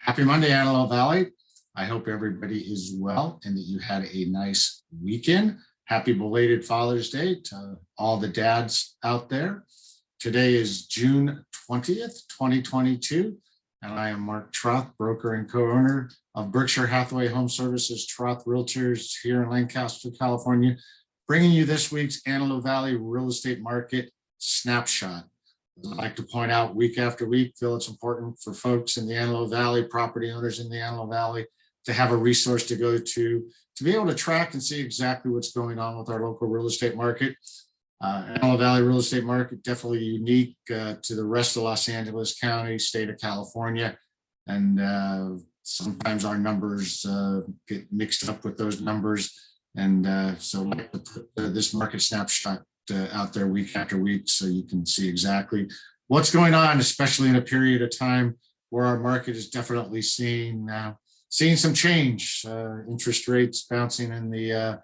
Happy Monday, Antelope Valley. I hope everybody is well and that you had a nice weekend. Happy belated Father's Day to all the dads out there. Today is June 20th, 2022, and I am Mark Troth, broker and co-owner of Berkshire Hathaway Home Services, Troth Realtors here in Lancaster, California, bringing you this week's Antelope Valley real estate market snapshot. I'd like to point out week after week, feel it's important for folks in the Antelope Valley, property owners in the Antelope Valley, to have a resource to go to be able to track and see exactly what's going on with our local real estate market. Antelope Valley real estate market, definitely unique to the rest of Los Angeles County, state of California. And sometimes our numbers get mixed up with those numbers. And so I'd like to put this market snapshot out there week after week so you can see exactly what's going on, especially in a period of time where our market is definitely seeing some change. Interest rates bouncing in the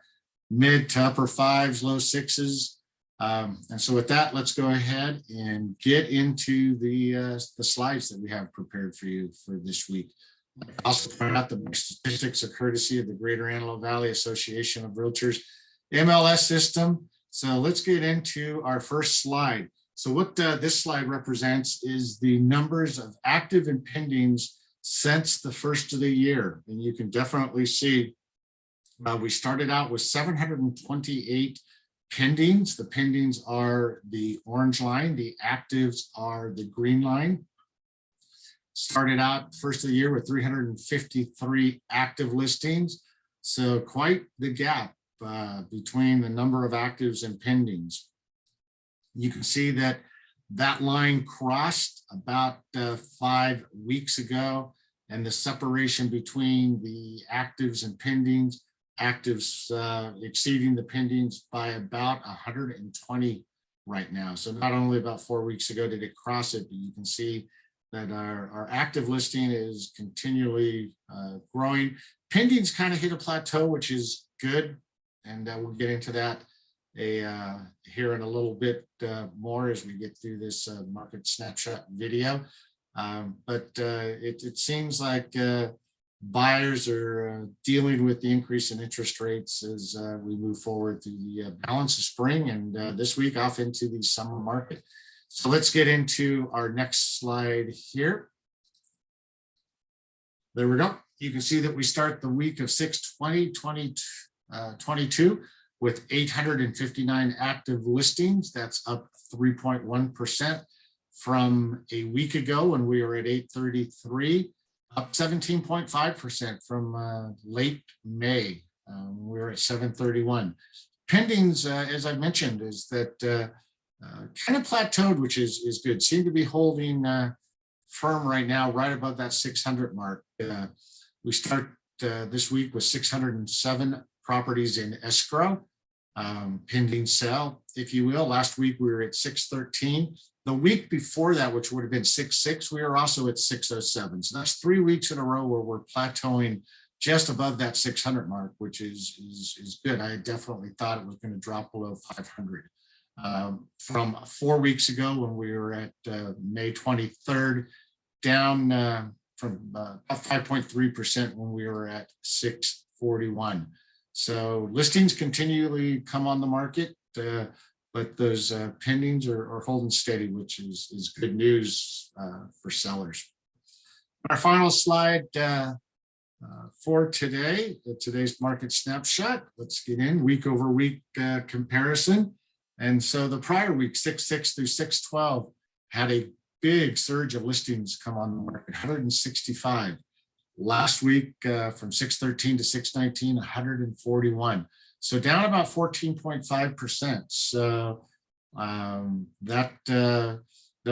mid to upper fives, low sixes. And so with that, let's go ahead and get into the slides that we have prepared for you for this week. I also point out the statistics are courtesy of the Greater Antelope Valley Association of Realtors MLS system. So let's get into our first slide. So what this slide represents is the numbers of active and pendings since the first of the year. And you can definitely see we started out with 728 pendings. The pendings are the orange line, the actives are the green line. Started out first of the year with 353 active listings. So quite the gap between the number of actives and pendings. You can see that line crossed about 5 weeks ago, and the separation between the actives and pendings, actives exceeding the pendings by about 120 right now. So not only about 4 weeks ago did it cross it, but you can see that our active listing is continually growing. Pendings kind of hit a plateau, which is good. And we'll get into that here in a little bit more as we get through this market snapshot video. But it seems like buyers are dealing with the increase in interest rates as we move forward through the balance of spring and this week off into the summer market. So let's get into our next slide here. There we go. You can see that we start the week of 6/20/22 with 859 active listings. That's up 3.1% from a week ago when we were at 833, up 17.5% from late May. We were at 731. Pendings, as I mentioned, is that kind of plateaued, which is good. Seem to be holding firm right now, right above that 600 mark. We start this week with 607 properties in escrow, pending sale, if you will. Last week we were at 613. The week before that, which would have been 66, we were also at 607. So that's 3 weeks in a row where we're plateauing just above that 600 mark, which is good. I definitely thought it was going to drop below 500. From 4 weeks ago when we were at May 23rd, down from 5.3% when we were at 641. So listings continually come on the market, but those pendings are holding steady, which is good news for sellers. Our final slide for today's market snapshot. Let's get in week over week comparison. And so the prior week, 6/6 through 6/12, had a big surge of listings come on the market, 165. Last week, from 6/13 to 6/19, 141. So down about 14.5%. So don't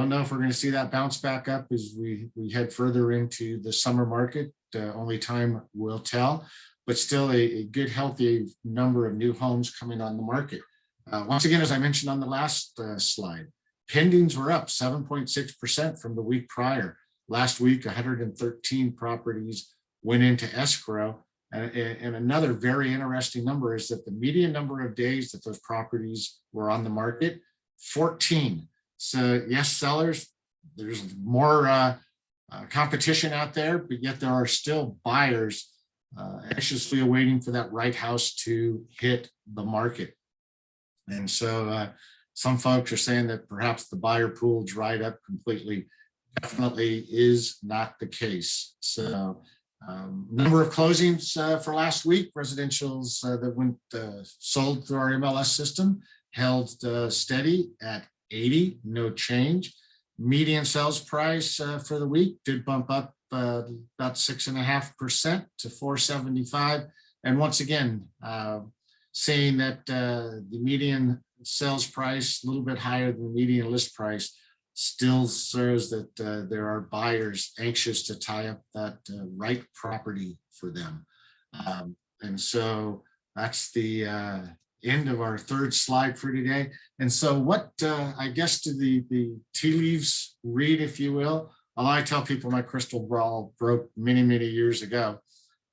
know if we're going to see that bounce back up as we head further into the summer market. Only time will tell, but still a good, healthy number of new homes coming on the market. Once again, as I mentioned on the last slide, pendings were up 7.6% from the week prior. Last week, 113 properties went into escrow. And another very interesting number is that the median number of days that those properties were on the market, 14. So yes, sellers, there's more competition out there, but yet there are still buyers anxiously awaiting for that right house to hit the market. And so some folks are saying that perhaps the buyer pool dried up completely. Definitely is not the case. So number of closings for last week, residentials that went sold through our MLS system held steady at 80, no change. Median sales price for the week did bump up about 6.5% to 475. And once again, saying that the median sales price a little bit higher than the median list price still shows that there are buyers anxious to tie up that right property for them. And so that's the end of our third slide for today. And so what I guess do the tea leaves read, if you will? Although I tell people my crystal ball broke many, many years ago,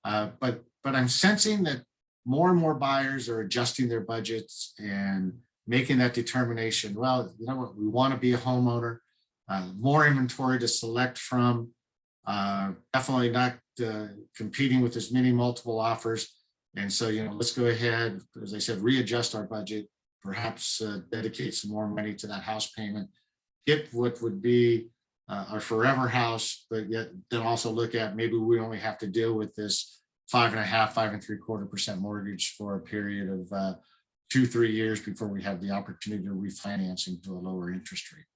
but I'm sensing that more and more buyers are adjusting their budgets and making that determination. Well, you know what, we want to be a homeowner, more inventory to select from, definitely not competing with as many multiple offers. And so, you know, let's go ahead, as I said, readjust our budget, perhaps dedicate some more money to that house payment, get what would be our forever house, but yet then also look at maybe we only have to deal with this 5.5%, 5.75% mortgage for a period of 2-3 years before we have the opportunity to refinance into a lower interest rate.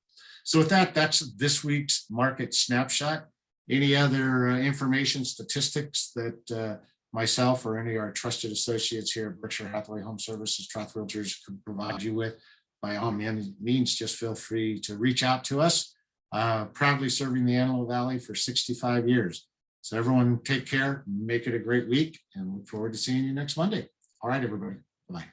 So with that, that's this week's market snapshot. Any other information, statistics that myself or any of our trusted associates here at Berkshire Hathaway Home Services, Troth Realtors could provide you with, by all means, just feel free to reach out to us. Proudly serving the Antelope Valley for 65 years. So everyone take care, make it a great week, and look forward to seeing you next Monday. All right, everybody. Bye.